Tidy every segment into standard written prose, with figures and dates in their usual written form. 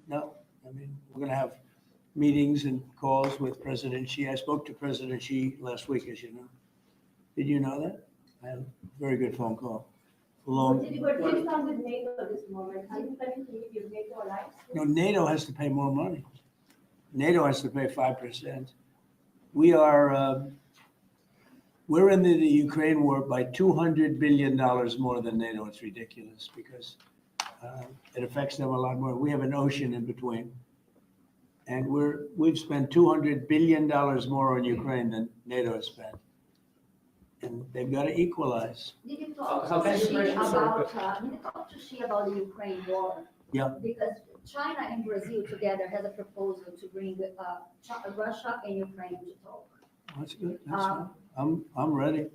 No, I mean, we're going to have meetings and calls with President Xi. I spoke to President Xi last week, as you know. Did you know that? I had a very good phone call. But did you come with NATO at this moment? Are you planning to leave your NATO alliance? No, NATO has to pay more money. NATO has to pay 5%. We are, we're in the Ukraine war by $200 billion more than NATO. It's ridiculous because it affects them a lot more. We have an ocean in between. And we've spent $200 billion more on Ukraine than NATO has spent. And they've got to equalize. Did you talk to Xi about the Ukraine war? Yeah. Because China and Brazil together has a proposal to bring Russia and Ukraine to talk. That's good. That's good. I'm ready.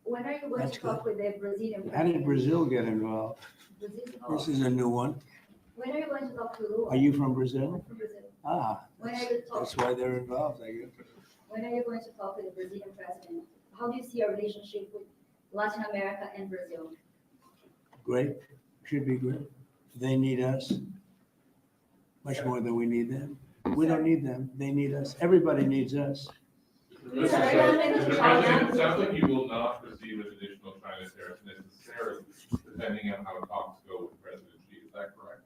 When are you going to talk with the Brazilian president? How did Brazil get involved? Brazil? This is a new one. When are you going to talk to Lula? Are you from Brazil? I'm from Brazil. When are you that's why they're involved, I guess. When are you going to talk with the Brazilian president? How do you see our relationship with Latin America and Brazil? Great. Should be great. They need us much more than we need them. We don't need them. They need us. Everybody needs us. Mr. President, it sounds like you will not receive an additional China tariff necessarily, depending on how talks go with President Xi. Is that correct?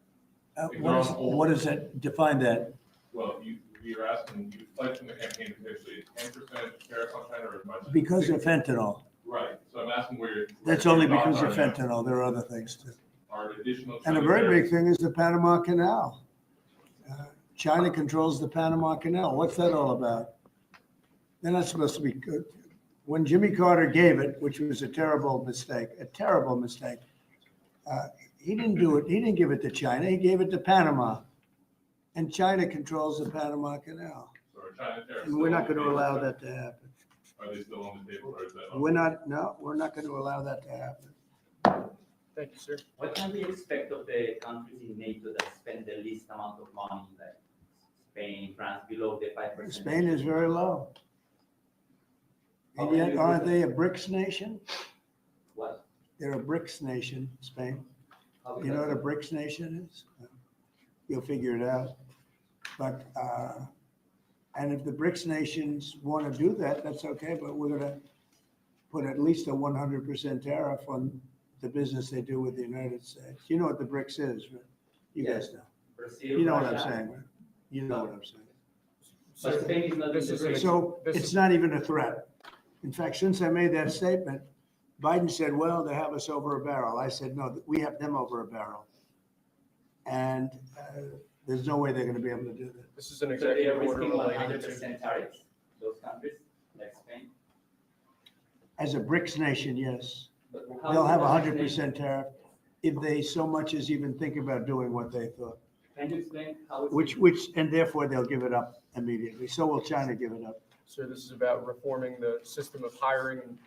What does that define that? Well, you're asking, you pledged in the campaign potentially 10% tariff on China or as much as. Because of fentanyl. Right. So I'm asking where. That's only because of fentanyl. There are other things too. Are additional. And a very big thing is the Panama Canal. China controls the Panama Canal. What's that all about? They're not supposed to be good. When Jimmy Carter gave it, which was a terrible mistake, he didn't do it. He didn't give it to China. He gave it to Panama. And China controls the Panama Canal. So are China tariffs And we're not going to allow that to happen. Are they still on the table or is that? We're not going to allow that to happen. Thank you, sir. What can we expect of the countries in NATO that spend the least amount of money, like Spain, France, below the 5%? Spain is very low. And yet, aren't they a BRICS nation? What? They're a BRICS nation, Spain. How is You know that? what a BRICS nation is? You'll figure it out. But, and if the BRICS nations want to do that, that's okay, but we're going to put at least a 100% tariff on the business they do with the United States. You know what the BRICS is, right? You guys know. Brazil, You know what I'm Russia. saying, right? You know what I'm saying. But Spain is not in This the is BRICS. So This it's is- not even a threat. In fact, since I made that statement, Biden said, well, they have us over a barrel. I said, no, we have them over a barrel. And there's no way they're going to be able to do that. This is an So they are executive order risking related to. 100% tariffs, those countries, like Spain. As a BRICS nation, yes. But how They'll is have the a vaccination? 100% tariff if they so much as even think about doing what they thought, Can you explain how it's? which, and therefore they'll give it up immediately. So will China give it up. So this is about reforming the system of hiring in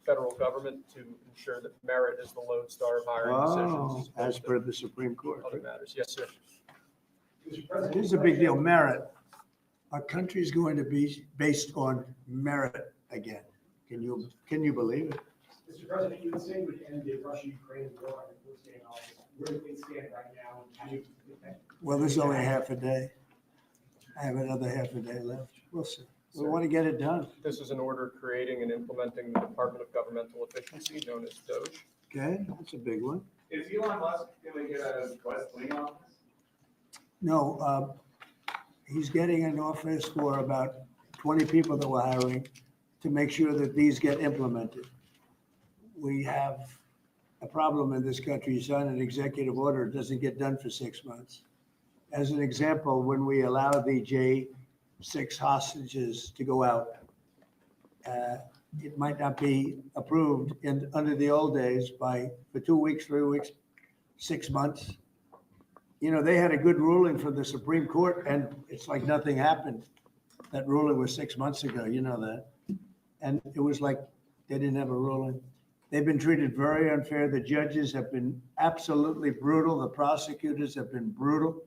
federal government to ensure that merit is the lone star of hiring Oh, decisions. as per the Supreme Court. Other matters. Yes, sir. This is a big deal, merit. Our country is going to be based on merit again. Can you believe it? Mr. President, you would say you would end the Russia-Ukraine war if we're staying on. Where do things stand right now? And how do you think? Well, there's only half a day. I have another half a day left. We'll see. We want to get it done. This is an order creating and implementing the Department of Governmental Efficiency, known as DOGE. Okay, that's a big one. Is Elon Musk going to get a West Wing office? No, he's getting an office for about 20 people that we're hiring to make sure that these get implemented. We have a problem in this country. You sign an executive order, it doesn't get done for 6 months. As an example, when we allow the J6 hostages to go out, it might not be approved under the old days for 2 weeks, 3 weeks, 6 months. You know, they had a good ruling from the Supreme Court and it's like nothing happened. That ruling was 6 months ago, you know that. And it was like they didn't have a ruling. They've been treated very unfair. The judges have been absolutely brutal. The prosecutors have been brutal.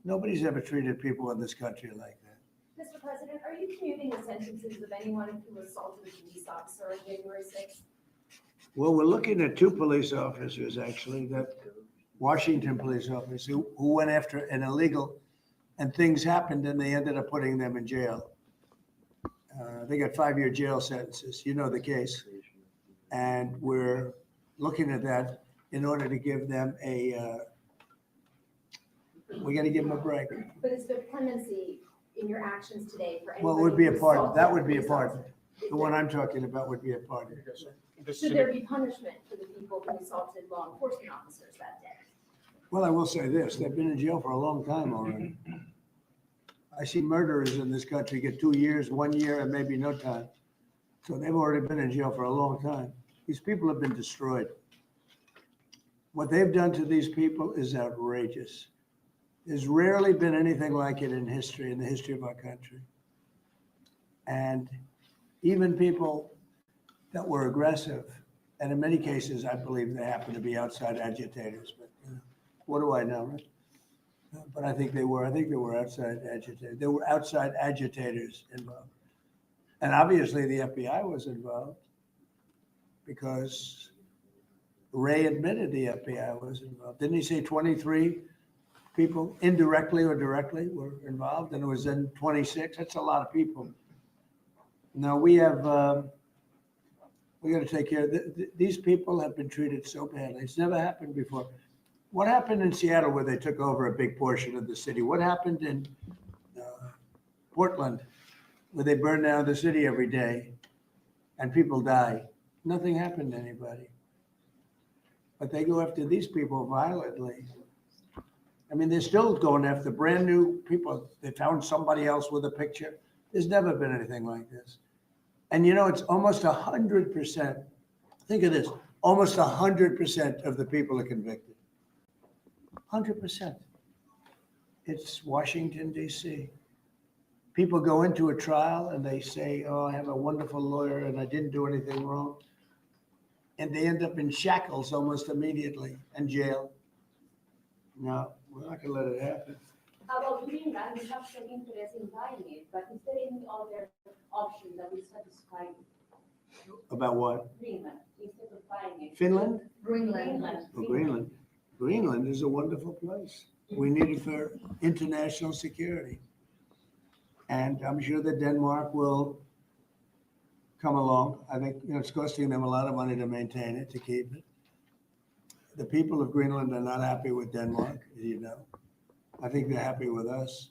Nobody's ever treated people in this country like that. Mr. President, are you commuting the sentences of anyone who assaulted a police officer on January 6th? Well, we're looking at 2 police officers, actually, that Washington police officers who went after an illegal and things happened and they ended up putting them in jail. They got 5-year jail sentences. You know the case. And we're looking at that in order to give them we got to give them a break. But is there clemency in your actions today for anybody? Well, it would be a who pardon. assaulted That would be a police pardon. officer? The one I'm talking about would be a pardon. This Should is there an- be punishment for the people who assaulted law enforcement officers that day? Well, I will say this, they've been in jail for a long time already. I see murderers in this country get 2 years, 1 year, and maybe no time. So they've already been in jail for a long time. These people have been destroyed. What they've done to these people is outrageous. There's rarely been anything like it in history, in the history of our country. And even people that were aggressive, and in many cases, I believe they happen to be outside agitators, but what do I know? But I think they were outside agitators. There were outside agitators involved. And obviously the FBI was involved because Ray admitted the FBI was involved. Didn't he say 23 people indirectly or directly were involved? And it was then 26. That's a lot of people. Now we got to take care of these people have been treated so badly. It's never happened before. What happened in Seattle where they took over a big portion of the city? What happened in Portland where they burn down the city every day and people die? Nothing happened to anybody. But they go after these people violently. I mean, they're still going after brand new people. They found somebody else with a picture. There's never been anything like this. And you know, it's almost 100%. Think of this, almost 100% of the people are convicted. 100%. It's Washington, D.C. People go into a trial and they say, oh, I have a wonderful lawyer and I didn't do anything wrong. And they end up in shackles almost immediately and jail. No, we're not gonna let it happen. About doing that, we have some interest in buying it, but is there any other option that will satisfy About what? Greenland instead of buying it? Finland? Greenland. Oh, Greenland. Greenland is a wonderful place. We need it for international security. And I'm sure that Denmark will come along. I think, it's costing them a lot of money to maintain it, to keep it. The people of Greenland are not happy with Denmark, you know. I think they're happy with us.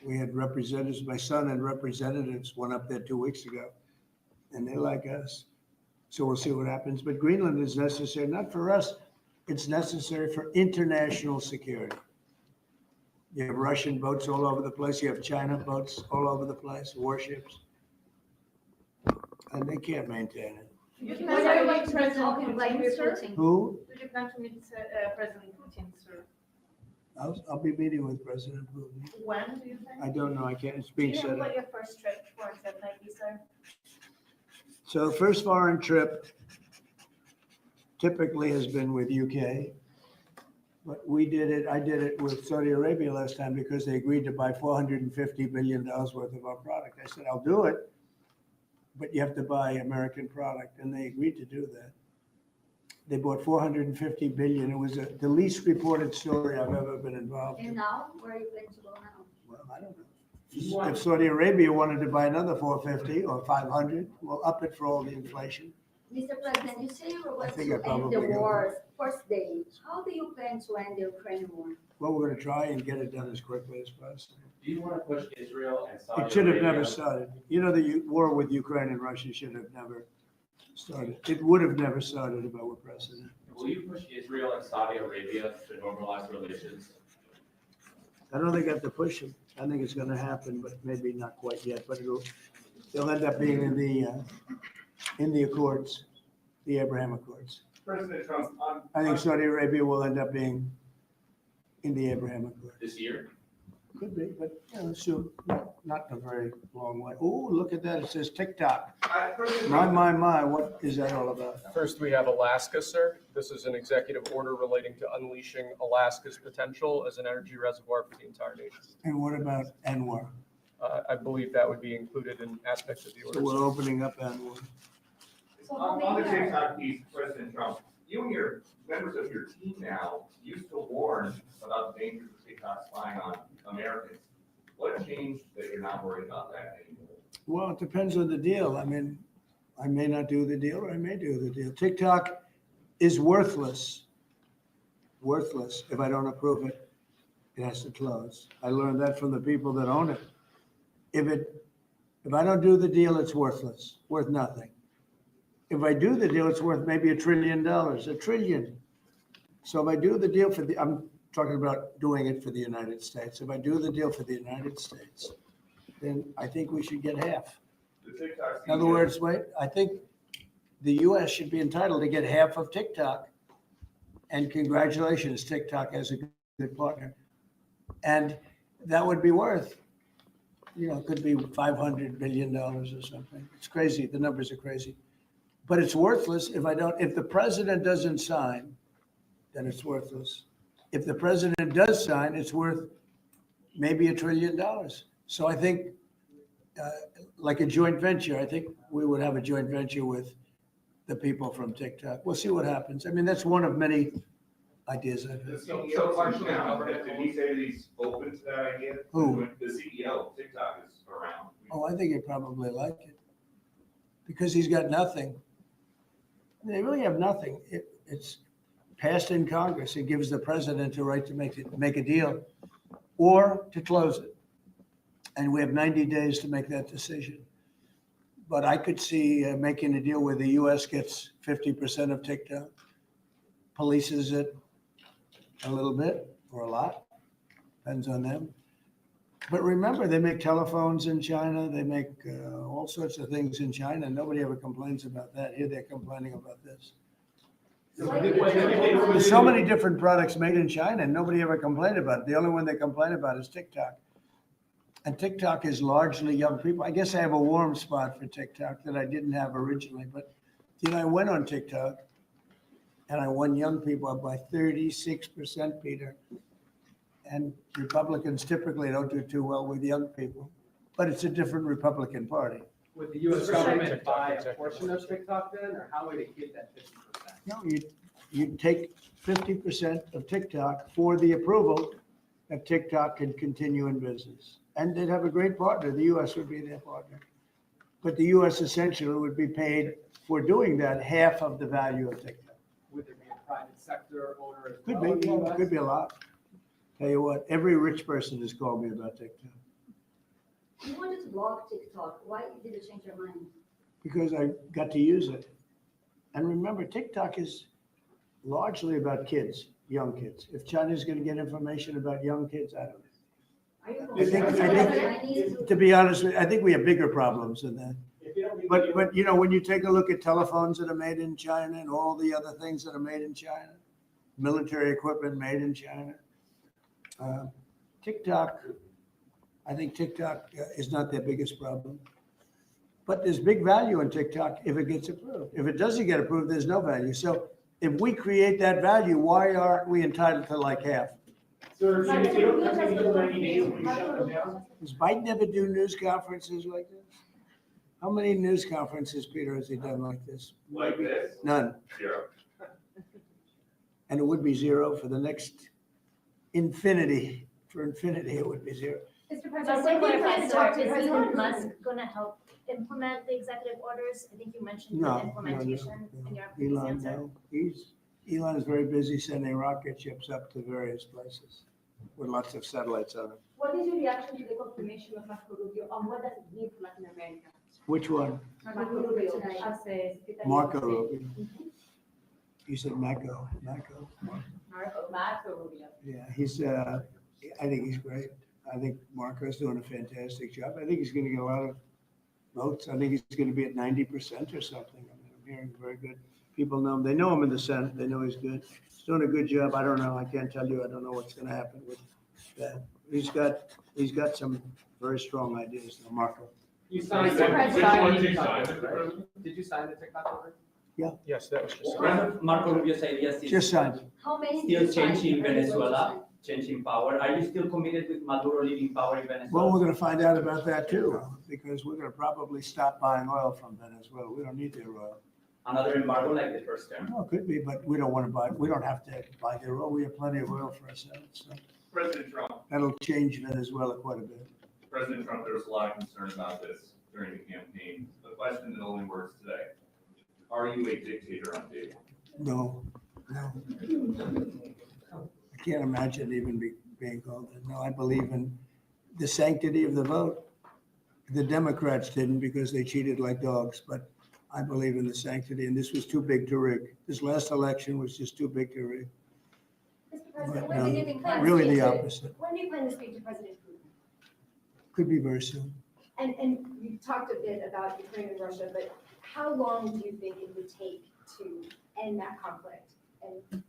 We had representatives, my son and representatives went up there 2 weeks ago, and they like us. So we'll see what happens. But Greenland is necessary, not for us, it's necessary for international security. You have Russian boats all over the place. You have China boats all over the place, warships. And they can't maintain it. Would you like to be talking Vladimir Putin? Who? Do you plan to meet President Putin, sir? I'll be meeting with President Putin. When do you think? I don't know, I can't, it's Do being you set know up. what your first trip was that like this, sir? So first foreign trip typically has been with UK. But I did it with Saudi Arabia last time because they agreed to buy $450 billion worth of our product. I said, I'll do it, but you have to buy American product. And they agreed to do that. They bought $450 billion. It was the least reported story I've ever been involved And in. now, where are you planning to go now? Well, I don't know. If Saudi Arabia wanted to buy another 450 or 500, we'll up it for all the inflation. Mr. President, you say you were going think I to end probably the will. war first day. How do you plan to end the Ukraine war? Well, we're going to try and get it done as quickly as possible. Do you want to push Israel and Saudi Arabia? It should have never started. You know, the war with Ukraine and Russia should have never started. It would have never started if I were president. Will you push Israel and Saudi Arabia to normalize relations? I don't think I have to push them. I think it's going to happen, but maybe not quite yet. But they'll end up being in the Accords, the Abraham Accords. President Trump, I think Saudi Arabia will end up being in the Abraham Accords. This year? Could be, but soon, not in a very long way. Oh, look at that. It says TikTok. My, what is that all about? First, we have Alaska, sir. This is an executive order relating to unleashing Alaska's potential as an energy reservoir for the entire nation. And what about Anwar? I believe that would be included in aspects of the So order. we're opening up Anwar. So On how the many are- TikTok piece, President Trump, you and your members of your team now used to warn about the dangers of TikTok spying on Americans. What changed that you're not worried about that anymore? Well, it depends on the deal. I mean, I may not do the deal or I may do the deal. TikTok is worthless if I don't approve it. It has to close. I learned that from the people that own it. If I don't do the deal, it's worthless, worth nothing. If I do the deal, it's worth maybe $1 trillion, $1 trillion. So if I do the deal I'm talking about doing it for the United States. If I do the deal for the United States, then I think we should get half. The TikTok In other words, I think the US should be entitled to get half of TikTok. And congratulations, TikTok has a good partner. And that would be worth, it could be $500 billion or something. It's crazy. The numbers are crazy. But it's worthless if the president doesn't sign, then it's worthless. If the president does sign, it's worth maybe $1 trillion. So I think like a joint venture, I think we would have a joint venture with the people from TikTok. We'll see what happens. I mean, that's one of many ideas I've The had. CEO partially now, did he say that he's open to that idea? Who? The CEO of TikTok is around. Oh, I think he'd probably like it because he's got nothing. They really have nothing. It's passed in Congress. It gives the president a right to make a deal or to close it. And we have 90 days to make that decision. But I could see making a deal where the U.S. gets 50% of TikTok, polices it a little bit or a lot, depends on them. But remember, they make telephones in China. They make all sorts of things in China. Nobody ever complains about that. Here they're complaining about this. There's so many different products made in China and nobody ever complained about it. The only one they complain about is TikTok. And TikTok is largely young people. I guess I have a warm spot for TikTok that I didn't have originally. But, I went on TikTok and I won young people up by 36%, Peter. And Republicans typically don't do too well with young people. But it's a different Republican Party. Would the US government buy a portion of TikTok then, or how would it get that 50%? No, you'd take 50% of TikTok for the approval that TikTok can continue in business. And they'd have a great partner. The U.S. would be their partner. But the U.S. essentially would be paid for doing that half of the value of TikTok. Would there be a private sector owner as Could well? in be, the US? could be a lot. Tell you what, every rich person has called me about TikTok You wanted to block TikTok. Why did you change your mind? because I got to use it. And remember, TikTok is largely about kids, young kids. If China's going to get information about young kids, I don't know. I think, to be honest with you, I think we have bigger problems than that. But when you take a look at telephones that are made in China and all the other things that are made in China, military equipment made in China, TikTok, I think TikTok is not their biggest problem. But there's big value in TikTok if it gets approved. If it doesn't get approved, there's no value. So if we create that value, why aren't we entitled to like half? Sir, if you don't have any 90 days, we shut them down. Does Biden ever do news conferences like this? How many news conferences, Peter, has he done like this? Like this? None. Zero. And it would be zero for the next infinity. For infinity, it would be zero. Mr. Just President, to when do you clarify, plan to sir, talk to is Elon President Musk Musk? gonna help implement the executive orders? I think you mentioned No, the no, implementation no, in your previous Elon, answer. no. Elon is very busy sending rocket ships up to various places with lots of satellites on them. What is your reaction to the confirmation of Marco Rubio on what does it mean for Latin America? Which one? Marco Rubio as a Secretary Marco of State. Rubio. You said Marco. Marco Rubio. Yeah, I think he's great. I think Marco's doing a fantastic job. I think he's going to get a lot of votes. I think he's going to be at 90% or something. I mean, I'm hearing very good. People know him. They know him in the Senate. They know he's good. He's doing a good job. I don't know. I can't tell you. I don't know what's going to happen with that. He's got some very strong ideas, though, Marco. You signed Which one did you sign, TikTok, Mr. right? President? Did you sign the TikTok order? Yes, that was just. One of Marco Rubio's ideas is Just signed. How many? still did you sign? changing How many did you Venezuela, sign? changing power. Are you still committed with Maduro leaving power in Well, Venezuela? we're going to find out about that too, because we're going to probably stop buying oil from Venezuela. We don't need their oil. Another embargo like the first term? Well, it could be, but we don't want to buy, we don't have to buy their oil. We have plenty of oil for ourselves. So President Trump, that'll change Venezuela quite a bit. President Trump, there was a lot of concern about this during the campaign. The question that only works today, are you a dictator on day one? No, no. I can't imagine even being called that. No, I believe in the sanctity of the vote. The Democrats didn't because they cheated like dogs, but I believe in the sanctity, and this was too big to rig. This last election was just too big to rig. Mr. But, President, when do you plan to really speak the to- opposite. When do you plan to speak to President Putin? Could be very soon. And you talked a bit about Ukraine and Russia, but how long do you think it would take to end that conflict? And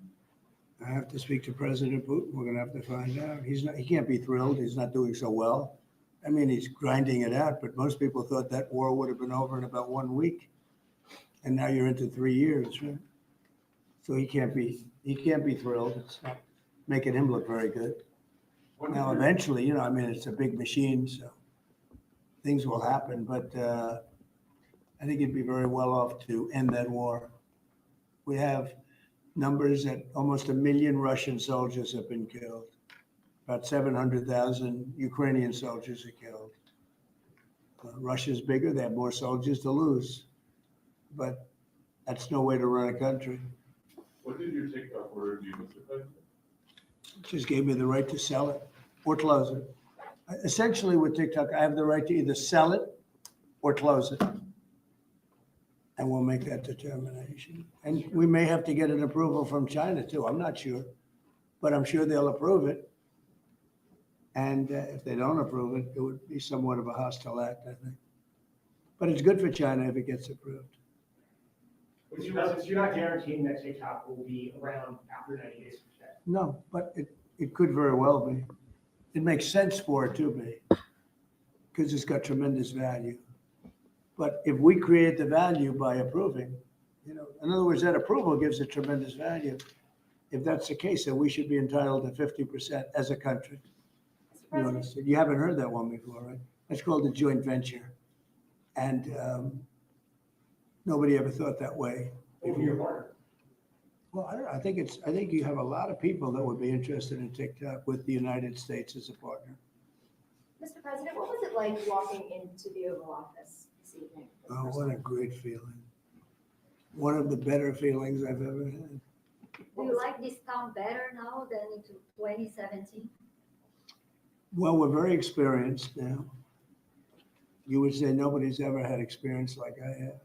I have to speak to President Putin. We're gonna have to find out. He can't be thrilled. He's not doing so well. I mean, he's grinding it out, but most people thought that war would have been over in about 1 week. And now you're into 3 years, right? So he can't be thrilled. It's not making him look very good. Now, eventually, I mean, it's a big machine, so things will happen, but I think he'd be very well off to end that war. We have numbers that almost 1 million Russian soldiers have been killed. About 700,000 Ukrainian soldiers are killed. Russia's bigger, they have more soldiers to lose. But that's no way to run a country. What did your TikTok order do, Mr. President? It just gave me the right to sell it or close it. Essentially with TikTok, I have the right to either sell it or close it. And we'll make that determination. And we may have to get an approval from China too. I'm not sure, but I'm sure they'll approve it. And if they don't approve it, it would be somewhat of a hostile act, I think. But it's good for China if it gets approved. Mr. President, you're not guaranteeing that TikTok will be around after 90 days from today. No, but it could very well be. It makes sense for it to be, because it's got tremendous value. But if we create the value by approving, in other words, that approval gives it tremendous value. If that's the case, then we should be entitled to 50% as a country. Mr. President, You haven't heard that one before, right? That's called a joint venture. And nobody ever thought that way. Over your partner. Well, I think you have a lot of people that would be interested in TikTok with the United States as a partner. Mr. President, what was it like walking into the Oval Office this evening? for the Oh, first what a time? great feeling. One of the better feelings I've ever had. Do you like this town better now than in 2017? Well, we're very experienced now. You would say nobody's ever had experience like I have.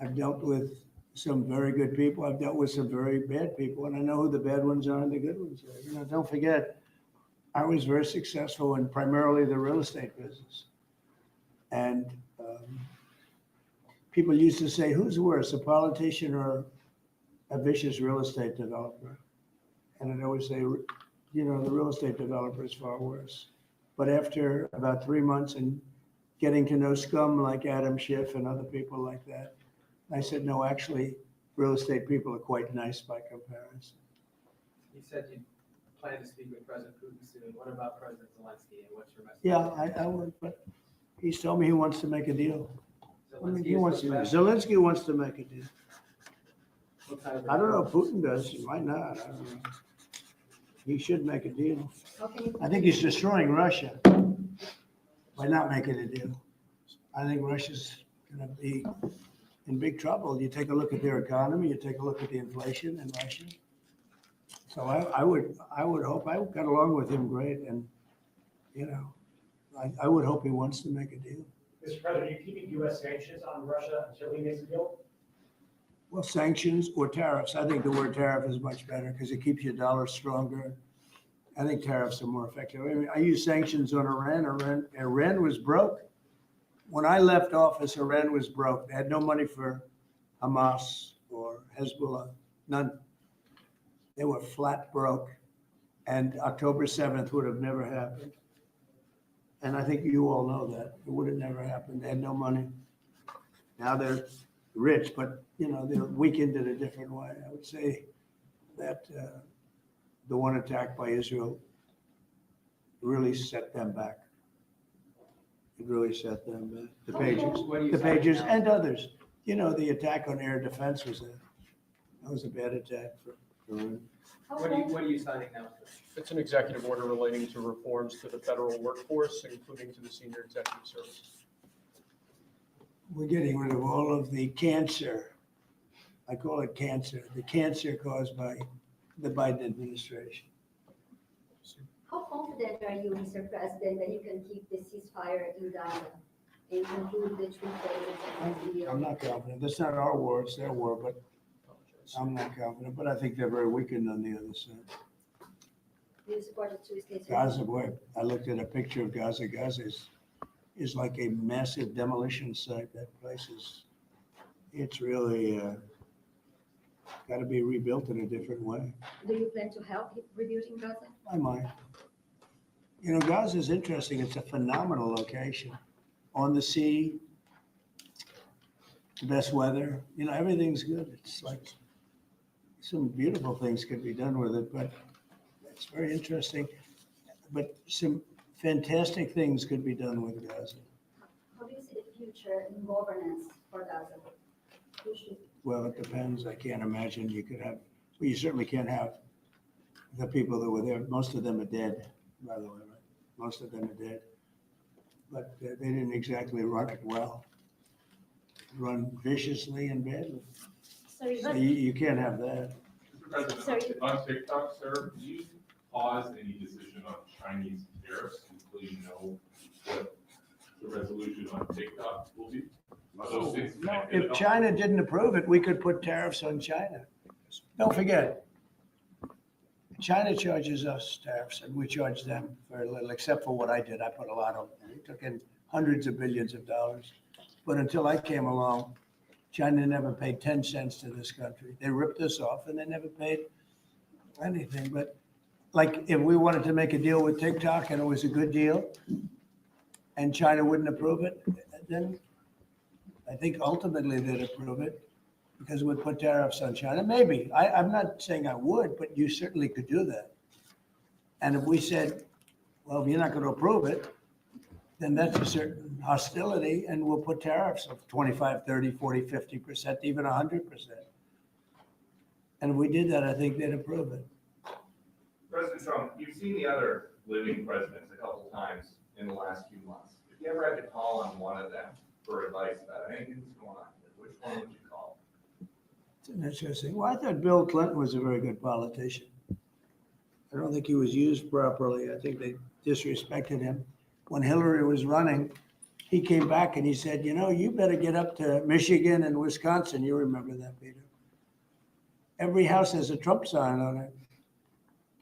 I've dealt with some very good people. I've dealt with some very bad people, and I know who the bad ones are and the good ones are. Don't forget, I was very successful in primarily the real estate business. And people used to say, who's worse, a politician or a vicious real estate developer? And I'd always say, the real estate developer is far worse. But after about 3 months and getting to know scum like Adam Schiff and other people like that, I said, no, actually, real estate people are quite nice by comparison. You said you plan to speak with President Putin soon. What about President Zelensky and what's your message? Yeah, I would, but he's told me he wants to make a deal. Zelensky is Zelensky wants to make a deal. what kind of- I don't know if Putin does, he might not, I don't know. He should make a deal. How can you? I think he's destroying Russia by not making a deal. I think Russia's gonna be in big trouble. You take a look at their economy, you take a look at the inflation in Russia. So I would hope, I got along with him great, and, I would hope he wants to make a deal. Mr. President, are you keeping U.S. sanctions on Russia until he makes a deal? Well, sanctions or tariffs. I think the word tariff is much better because it keeps your dollar stronger. I think tariffs are more effective. I mean, I use sanctions on Iran. Iran was broke. When I left office, Iran was broke. They had no money for Hamas or Hezbollah, none. They were flat broke. And October 7th would have never happened. And I think you all know that. It would have never happened. They had no money. Now they're rich, but they're weakened in a different way. I would say that the one attack by Israel really set them back. It really set them back. The Pagers and others. The attack on air defense that was a bad attack for Iran. How What long- are you signing now? It's an executive order relating to reforms to the federal workforce, including to the senior executive service. We're getting rid of all of the cancer. I call it cancer, the cancer caused by the Biden administration. How confident are you, Mr. President, that you can keep the ceasefire in Gaza and conclude the three phases of the deal? I'm not confident. That's not our war, it's their war, but I'm not confident. But I think they're very weakened on the other side. Do you support the two-state Gaza, solution? boy, I looked at a picture of Gaza. Gaza is like a massive demolition site. That place it's really got to be rebuilt in a different way. Do you plan to help rebuilding Gaza? I might. You know, Gaza is interesting. It's a phenomenal location. On the sea, the best weather, you know, everything's good. It's like some beautiful things could be done with it, but it's very interesting. But some fantastic things could be done with Gaza. How do you see the future in governance for Gaza? Who should- Well, it depends. I can't imagine you could have, well, you certainly can't have the people that were there. Most of them are dead, by the way, right? Most of them are dead. But they didn't exactly run it well. Run viciously and badly. Sorry, So but you can't have that. Mr. Sorry. President, on TikTok, sir, do you pause any decision on Chinese tariffs until you know what the resolution on TikTok will be? Are those things No, connected at if all? China didn't approve it, we could put tariffs on China. Don't forget, China charges us tariffs and we charge them very little, except for what I did. I put a lot on. We took in hundreds of billions of dollars. But until I came along, China never paid 10 cents to this country. They ripped us off and they never paid anything. But like if we wanted to make a deal with TikTok and it was a good deal and China wouldn't approve it, then I think ultimately they'd approve it because it would put tariffs on China. Maybe. I'm not saying I would, but you certainly could do that. And if we said, well, if you're not going to approve it, then that's a certain hostility and we'll put tariffs of 25, 30, 40, 50%, even 100%. And if we did that, I think they'd approve it. President Trump, you've seen the other living presidents a couple times in the last few months. If you ever had to call on one of them for advice about anything that's going on, which one would you call? It's an interesting. Well, I thought Bill Clinton was a very good politician. I don't think he was used properly. I think they disrespected him. When Hillary was running, he came back and he said, you know, you better get up to Michigan and Wisconsin. You remember that, Peter? Every house has a Trump sign on it.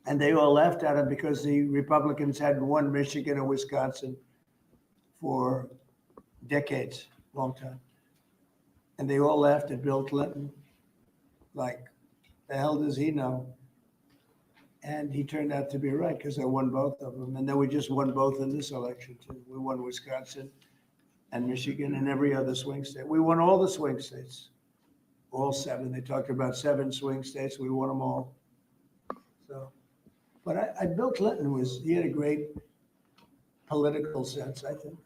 And they all laughed at him because the Republicans had won Michigan and Wisconsin for decades, long time. And they all laughed at Bill Clinton. Like, the hell does he know? And he turned out to be right because I won both of them. And then we just won both in this election too. We won Wisconsin and Michigan and every other swing state. We won all the swing states, all 7. They talked about 7 swing states. We won them all. So, but Bill Clinton he had a great political sense, I think.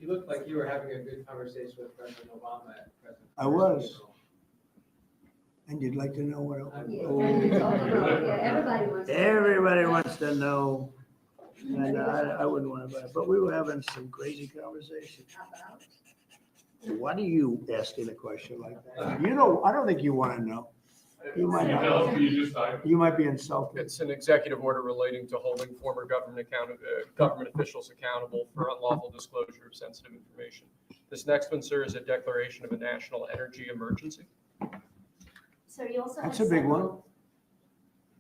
You looked like you were having a good conversation with President Obama at President. I was. And you'd like to know what else? Yes, and we talk about- yeah, everybody wants to- Everybody wants to know. And I wouldn't want to, but we were having some crazy conversations. About- Why do you asking a question like that? You know, I don't think you want to know. You might Can you not. tell us what you just signed? You might be insulted. It's an executive order relating to holding former government officials accountable for unlawful disclosure of sensitive information. This next one, sir, is a declaration of a national energy emergency. so you also have That's a big one. several-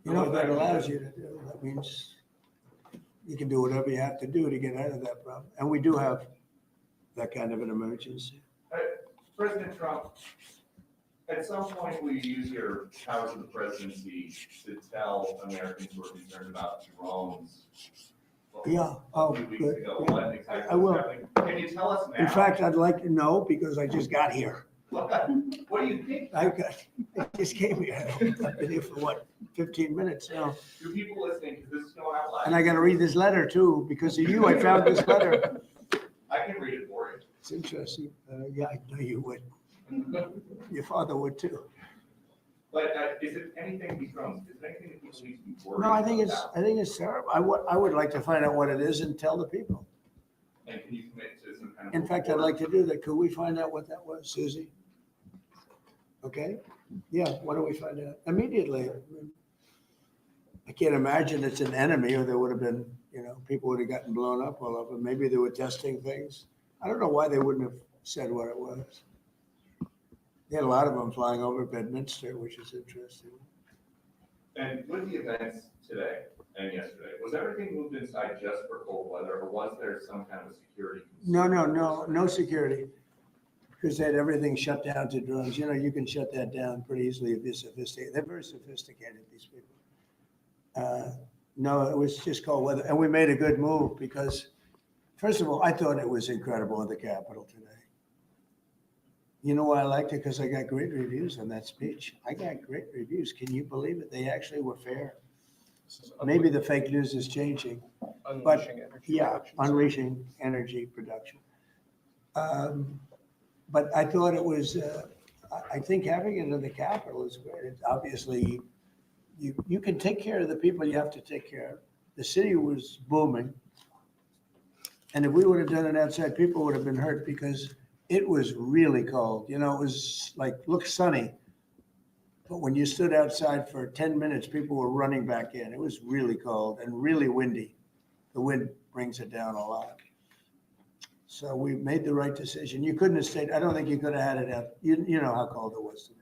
You know what that allows you to do? That means you can do whatever you have to do to get out of that problem. And we do have that kind of an emergency. President Trump, at some point, will you use your powers of the presidency to tell Americans who are concerned about drones? Yeah, A oh, few weeks good. ago, Yeah. what exactly I will. was happening? Can you tell us now? In fact, I'd like to know because I just got here. What do you think? I just came here. I've been here for what, 15 minutes now. Do people listening, because this is going out loud? And I got to read this letter too, because of you, I found this letter. I can read it for you. It's interesting. Yeah, I know you would. Your father would too. But is it anything becomes, is it anything that people need to be worried No, about? I think it's terrible. I would like to find out what it is and tell the people. And can you commit to some kind of? In fact, I'd like to do that. Could we find out what that was, Susie? Okay, yeah, why don't we find out immediately? I can't imagine it's an enemy or there would have been, people would have gotten blown up all over. Maybe they were testing things. I don't know why they wouldn't have said what it was. They had a lot of them flying over Bedminster, which is interesting. And with the events today and yesterday, was everything moved inside just for cold weather, or was there some kind of a security? No security. Because they had everything shut down to drones. You can shut that down pretty easily if you're sophisticated. They're very sophisticated, these people. No, it was just cold weather. And we made a good move because, first of all, I thought it was incredible in the Capitol today. You know why I liked it? Because I got great reviews on that speech. I got great reviews. Can you believe it? They actually were fair. Maybe the fake news is changing. Unleashing energy. Yeah, production. unleashing energy production. But I thought it was, I think having it in the Capitol is great. It's obviously, you can take care of the people you have to take care of. The city was booming. And if we would have done it outside, people would have been hurt because it was really cold. It was looked sunny. But when you stood outside for 10 minutes, people were running back in. It was really cold and really windy. The wind brings it down a lot. So we made the right decision. You couldn't have stayed. I don't think you could have had it out. You know how cold it was today.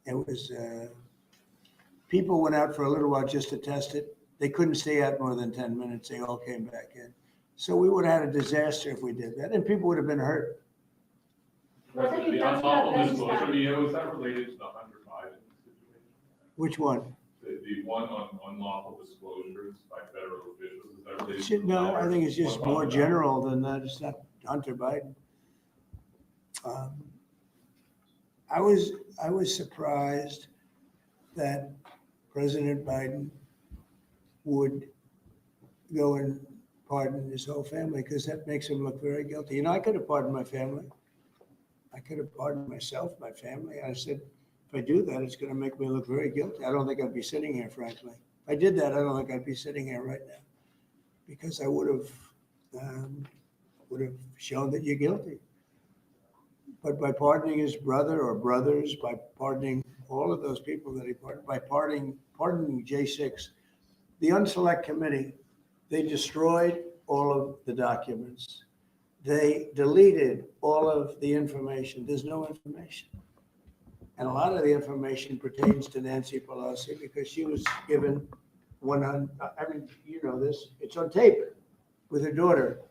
It was, people went out for a little while just to test it. They couldn't stay out more than 10 minutes. They all came back in. So we would have had a disaster if we did that, and people would have been hurt. What are you The talking unlawful about, disclosure, Benjamin? was that related to the Hunter Biden situation? Which one? The one on unlawful disclosures by federal officials, is that related? to No, that, I or think it's just what more about that? general than that. It's not Hunter Biden. I was surprised that President Biden would go and pardon his whole family because that makes him look very guilty. I could have pardoned my family. I could have pardoned myself, my family. I said, if I do that, it's going to make me look very guilty. I don't think I'd be sitting here, frankly. If I did that, I don't think I'd be sitting here right now because I would have shown that you're guilty. But by pardoning his brother or brothers, by pardoning all of those people that he pardoned, by pardoning J6, the Unselect Committee, they destroyed all of the documents. They deleted all of the information. There's no information. And a lot of the information pertains to Nancy Pelosi because she was given 100, you know this, it's on tape with her daughter.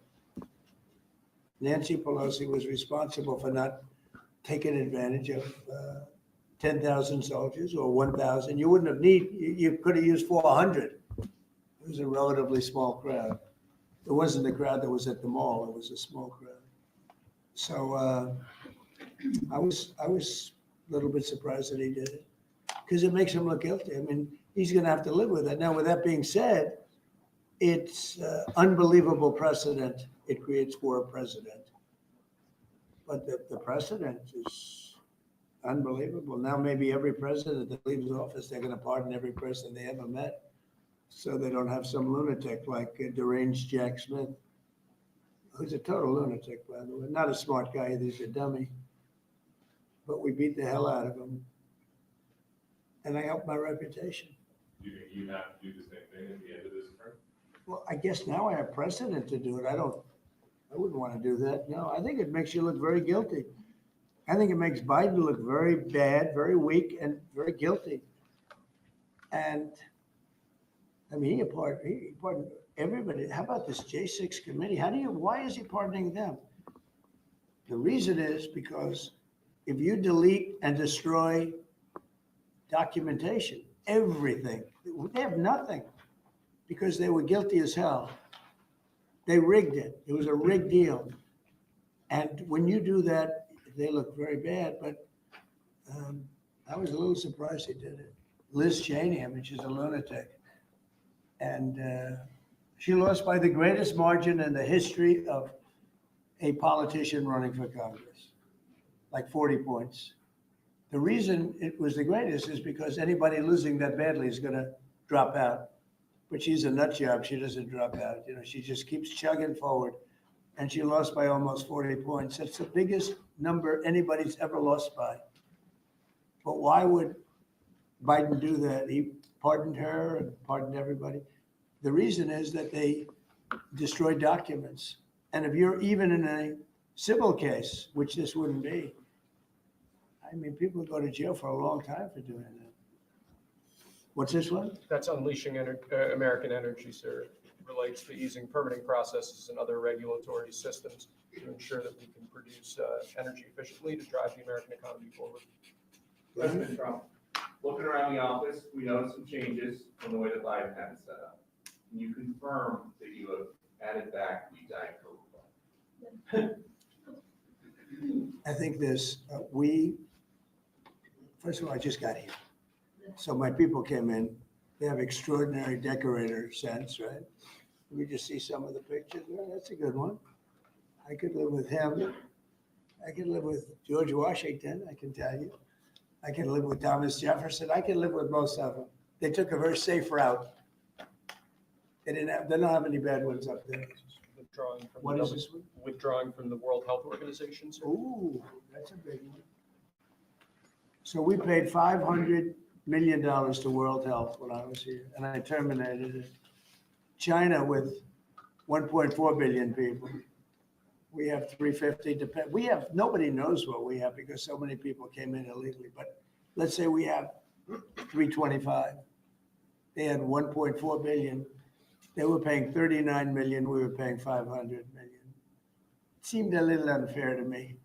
Nancy Pelosi was responsible for not taking advantage of 10,000 soldiers or 1,000. You wouldn't have you could have used 400. It was a relatively small crowd. It wasn't the crowd that was at the mall. It was a small crowd. So I was a little bit surprised that he did it because it makes him look guilty. He's going to have to live with it. Now, with that being said, it's unbelievable precedent it creates for a president. But the precedent is unbelievable. Now, maybe every president that leaves office, they're going to pardon every person they ever met. So they don't have some lunatic like deranged Jack Smith, who's a total lunatic, by the way. Not a smart guy, he's a dummy. But we beat the hell out of him. And I helped my reputation. Do you think you have to do the same thing at the end of this term? Well, I guess now I have precedent to do it. I wouldn't want to do that. No, I think it makes you look very guilty. I think it makes Biden look very bad, very weak, and very guilty. And he pardoned everybody. How about this J6 committee? Why is he pardoning them? The reason is because if you delete and destroy documentation, everything, they have nothing because they were guilty as hell. They rigged it. It was a rigged deal. And when you do that, they look very bad. But I was a little surprised he did it. Liz Cheney, she's a lunatic. And she lost by the greatest margin in the history of a politician running for Congress, like 40 points. The reason it was the greatest is because anybody losing that badly is gonna drop out. But she's a nut job, she doesn't drop out, she just keeps chugging forward. And she lost by almost 40 points. That's the biggest number anybody's ever lost by. But why would Biden do that? He pardoned her and pardoned everybody. The reason is that they destroyed documents. And if you're even in a civil case, which this wouldn't be, I mean, people go to jail for a long time for doing that. What's this one? That's unleashing American energy, sir. It relates to easing permitting processes and other regulatory systems to ensure that we can produce energy efficiently to drive the American economy forward. President Trump, looking around the office, we noticed some changes from the way that Biden had it set up. Can you confirm that you have added back the Diet Coke? I think this, first of all, I just got here. So my people came in, they have extraordinary decorator sense, right? Let me just see some of the pictures. Well, that's a good one. I could live with him. I could live with George Washington, I can tell you. I can live with Thomas Jefferson. I can live with most of them. They took a very safe route. They don't have any bad ones up there. Withdrawing from What the is this one? withdrawing from the World Health Organization, sir. Ooh, that's a big one. So we paid $500 million to World Health when I was here, and I terminated it. China with 1.4 billion people. We have 350, nobody knows what we have because so many people came in illegally, but let's say we have 325. They had 1.4 billion. They were paying 39 million, we were paying 500 million. It seemed a little unfair to me.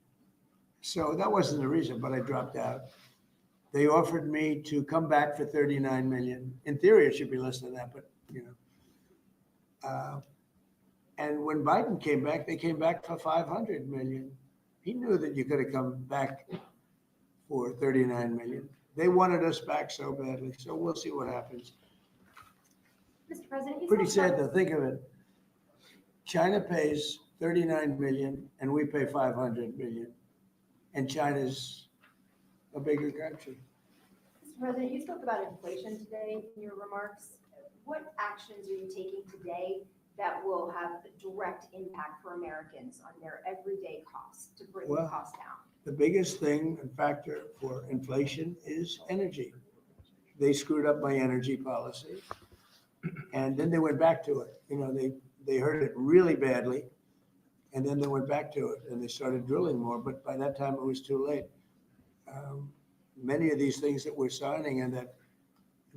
So that wasn't the reason, but I dropped out. They offered me to come back for 39 million. In theory, it should be less than that, but and when Biden came back, they came back for 500 million. He knew that you could have come back for 39 million. They wanted us back so badly, so we'll see what happens. Mr. President, you Pretty spoke sad about- to think of it. China pays 39 million and we pay 500 million. And China's a bigger country. Mr. President, you spoke about inflation today in your remarks. What actions are you taking today that will have a direct impact for Americans on their everyday costs to bring the Well, cost down? The biggest thing and factor for inflation is energy. They screwed up my energy policy. And then they went back to it. They hurt it really badly. And then they went back to it and they started drilling more. But by that time, it was too late. Many of these things that we're signing and that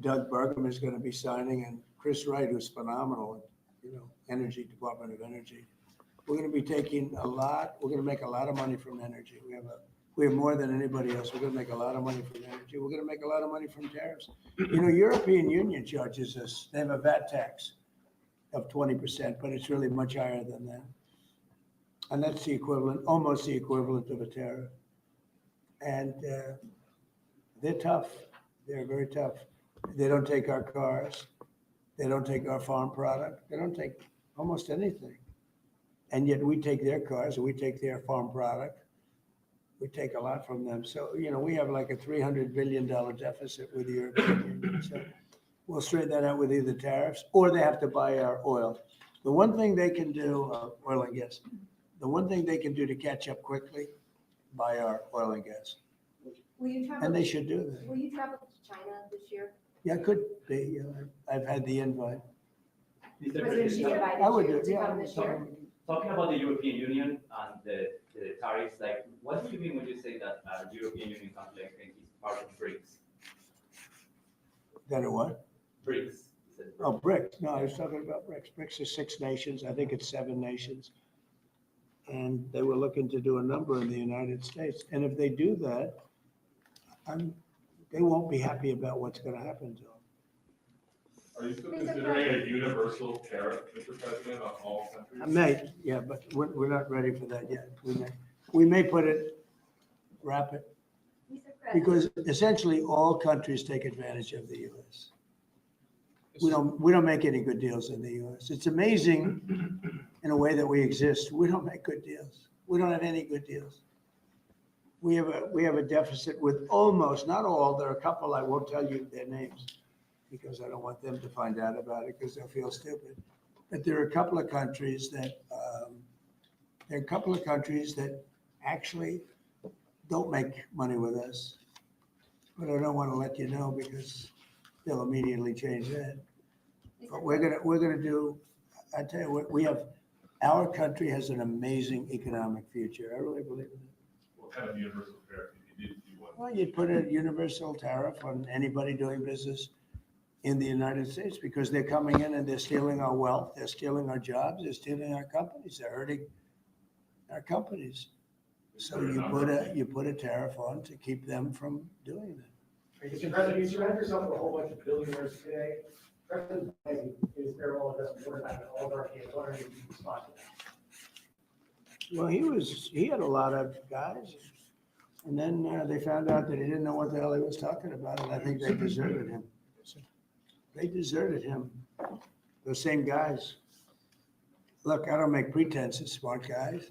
Doug Burgum is going to be signing and Chris Wright, who's phenomenal, Energy, Department of Energy. We're going to be taking we're going to make a lot of money from energy. We have more than anybody else. We're going to make a lot of money from energy. We're going to make a lot of money from tariffs. European Union charges us, they have a VAT tax of 20%, but it's really much higher than that. And that's almost the equivalent of a tariff. And they're tough. They're very tough. They don't take our cars. They don't take our farm product. They don't take almost anything. And yet we take their cars and we take their farm product. We take a lot from them. So, we have like a $300 billion deficit with the European Union. So we'll straighten that out with either tariffs or they have to buy our oil. The one thing they can do, oil and gas, the one thing they can do to catch up quickly, buy our oil and gas. Will you travel? And they should do that. Will you travel to China this year? Yeah, it could be. I've had the invite. Mr. President Xi President, invited I would do you it, to yeah. come this year. talking about the European Union and the tariffs, like, what do you mean when you say that European Union complex is part of BRICS? That a what? BRICS. You said BRICS. Oh, BRICS. No, I was talking about BRICS. BRICS is 6 nations. I think it's 7 nations. And they were looking to do a number in the United States. And if they do that, they won't be happy about what's going to happen to them. Are you still considering a universal tariff, Mr. President, on all countries? I may, yeah, but we're not ready for that yet. We may wrap it, Mr. President, because essentially all countries take advantage of the U.S. We don't make any good deals in the U.S. It's amazing in a way that we exist. We don't make good deals. We don't have any good deals. we have a deficit with almost, not all, there are a couple, I won't tell you their names because I don't want them to find out about it because they'll feel stupid. But there are a couple of countries that, actually don't make money with us. But I don't want to let you know because they'll immediately change that. But we're gonna do, I tell you what, our country has an amazing economic future. I really believe in it. What kind of universal tariff if you did do one? Well, you'd put a universal tariff on anybody doing business in the United States because they're coming in and they're stealing our wealth, they're stealing our jobs, they're stealing our companies, they're hurting our companies. So you put a tariff on to keep them from doing that. Mr. President, you surround yourself with a whole bunch of billionaires today. President Biden is payroll investment quarterback at all of our kids. What are your response to that? Well, he had a lot of guys. And then they found out that he didn't know what the hell he was talking about. And I think they deserted him. They deserted him. Those same guys. Look, I don't make pretenses, smart guys.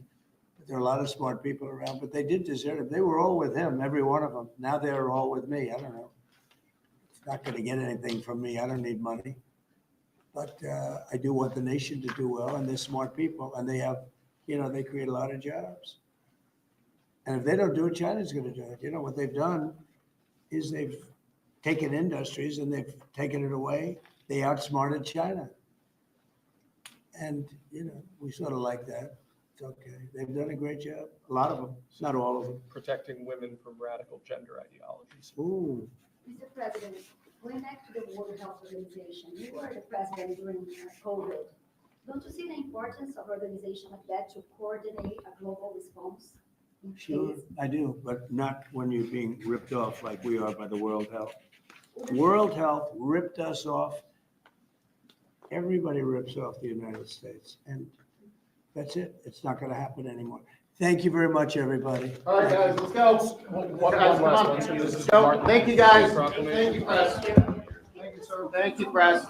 But there are a lot of smart people around, but they did desert him. They were all with him, every one of them. Now they're all with me. I don't know. It's not going to get anything from me. I don't need money. But I do want the nation to do well, and they're smart people, and they have, they create a lot of jobs. And if they don't do it, China's going to do it. What they've done is they've taken industries and they've taken it away. They outsmarted China. And, we sort of like that. It's okay. They've done a great job. A lot of them, not all of them. Protecting women from radical gender ideologies. Ooh. Mr. President, going back to the World Health Organization, you were the president during COVID. Don't you see the importance of an organization like that to coordinate a global response? in Sure, case- I do, but not when you're being ripped off like we are by the World Health. World Health ripped us off. Everybody rips off the United States, and that's it. It's not going to happen anymore. Thank you very much, everybody. All right, guys, let's go. One Guys, last come one. on. So this is Let's go. Martin Thank you, Luther King guys. Proclamation. Thank you, press. Thank you, sir. Thank you, press.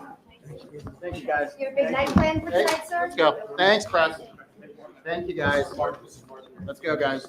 Thank you, guys. Your big night plan for tonight, sir? Let's go. Thanks, press. Thank you, guys. Let's go, guys.